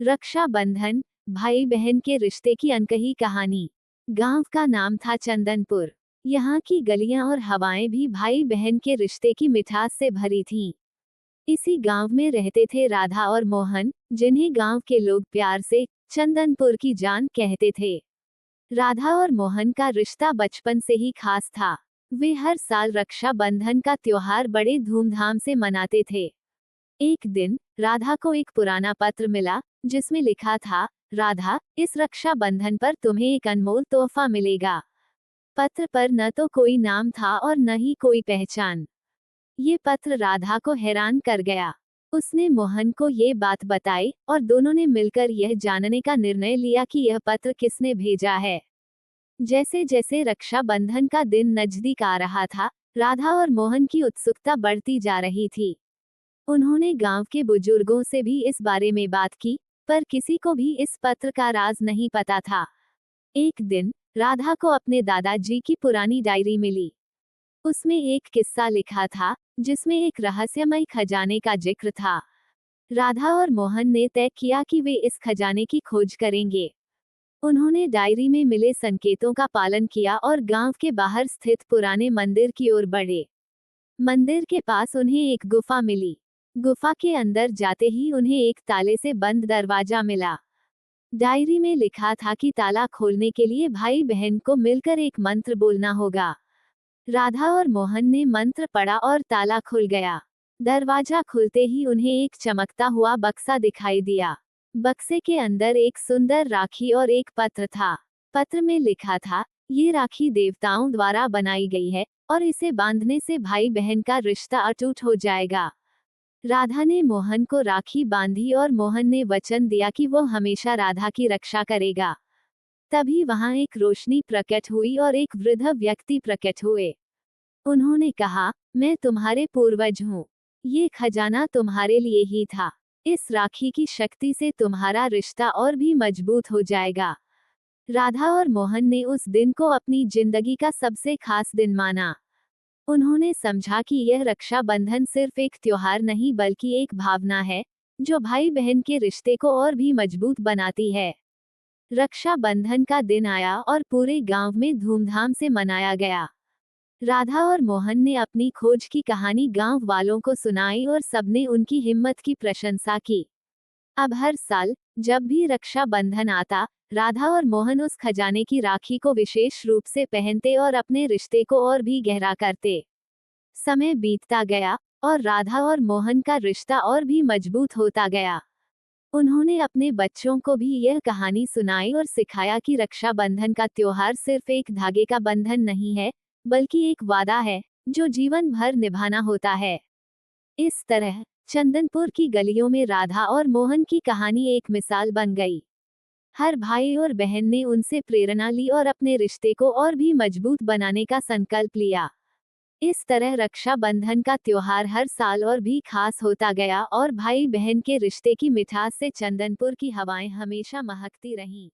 रक्षाबंधन, भाई बहन के रिश्ते की अनकही कहानी। गांव का नाम था चंदनपुर। यहाँ की गलियां और हवाएं भी भाई बहन के रिश्ते की मिठास से भरी थीं। इसी गांव में रहते थे राधा और मोहन, जिन्हें गांव के लोग प्यार से चंदनपुर की जान कहते थे। राधा और मोहन का रिश्ता बचपन से ही खास था। वे हर साल रक्षाबंधन का त्योहार बड़े धूमधाम से मनाते थे। एक दिन राधा को एक पुराना पत्र मिला, जिसमें लिखा था, राधा, इस रक्षाबंधन पर तुम्हें एक अनमोल तोहफा मिलेगा। पत्र पर न तो कोई नाम था और न ही कोई पहचान। ये पत्र राधा को हैरान कर गया। उसने मोहन को ये बात बताई और दोनों ने मिलकर यह जानने का निर्णय लिया कि यह पत्र किसने भेजा है। जैसे जैसे रक्षाबंधन का दिन नजदीक आ रहा था, राधा और मोहन की उत्सुकता बढ़ती जा रही थी। उन्होंने गांव के बुजुर्गों से भी इस बारे में बात की, पर किसी को भी इस पत्र का राज नहीं पता था। एक दिन राधा को अपने दादाजी की पुरानी डायरी मिली। उसमें एक किस्सा लिखा था, जिसमें एक रहस्यमय खजाने का जिक्र था। राधा और मोहन ने तय किया कि वे इस खजाने की खोज करेंगे। उन्होंने डायरी में मिले संकेतों का पालन किया और गांव के बाहर स्थित पुराने मंदिर की ओर बढ़े। मंदिर के पास उन्हें एक गुफा मिली। गुफा के अंदर जाते ही उन्हें एक ताले से बंद दरवाजा मिला। डायरी में लिखा था कि ताला खोलने के लिए भाई बहन को मिलकर एक मंत्र बोलना होगा। राधा और मोहन ने मंत्र पढ़ा और ताला खुल गया। दरवाजा खुलते ही उन्हें एक चमकता हुआ बक्सा दिखाई दिया। बक्से के अंदर एक सुंदर राखी और एक पत्र था। पत्र में लिखा था, ये राखी देवताओं द्वारा बनाई गई है और इसे बांधने से भाई बहन का रिश्ता अटूट हो जाएगा। राधा ने मोहन को राखी बांधी और मोहन ने वचन दिया कि वो हमेशा राधा की रक्षा करेगा। तभी वहां एक रोशनी प्रकट हुई और एक वृद्ध व्यक्ति प्रकट हुए। उन्होंने कहा, मैं तुम्हारे पूर्वज हूँ। ये खजाना तुम्हारे लिए ही था। इस राखी की शक्ति से तुम्हारा रिश्ता और भी मजबूत हो जाएगा। राधा और मोहन ने उस दिन को अपनी जिंदगी का सबसे खास दिन माना। उन्होंने समझा कि यह रक्षाबंधन सिर्फ एक त्योहार नहीं बल्कि एक भावना है, जो भाई बहन के रिश्ते को और भी मजबूत बनाती है। रक्षाबंधन का दिन आया और पूरे गांव में धूमधाम से मनाया गया। राधा और मोहन ने अपनी खोज की कहानी गांव वालों को सुनाई और सबने उनकी हिम्मत की प्रशंसा की। अब हर साल जब भी रक्षाबंधन आता, राधा और मोहन उस खजाने की राखी को विशेष रूप से पहनते और अपने रिश्ते को और भी गहरा करते। समय बीतता गया और राधा और मोहन का रिश्ता और भी मजबूत होता गया। उन्होंने अपने बच्चों को भी यह कहानी सुनाई और सिखाया कि रक्षाबंधन का त्योहार सिर्फ एक धागे का बंधन नहीं है, बल्कि एक वादा है, जो जीवन भर निभाना होता है। इस तरह चंदनपुर की गलियों में राधा और मोहन की कहानी एक मिसाल बन गई। हर भाई और बहन ने उनसे प्रेरणा ली और अपने रिश्ते को और भी मजबूत बनाने का संकल्प लिया। इस तरह रक्षाबंधन का त्योहार हर साल और भी खास होता गया और भाई बहन के रिश्ते की मिठास से चंदनपुर की हवाएं हमेशा महकती रहीं।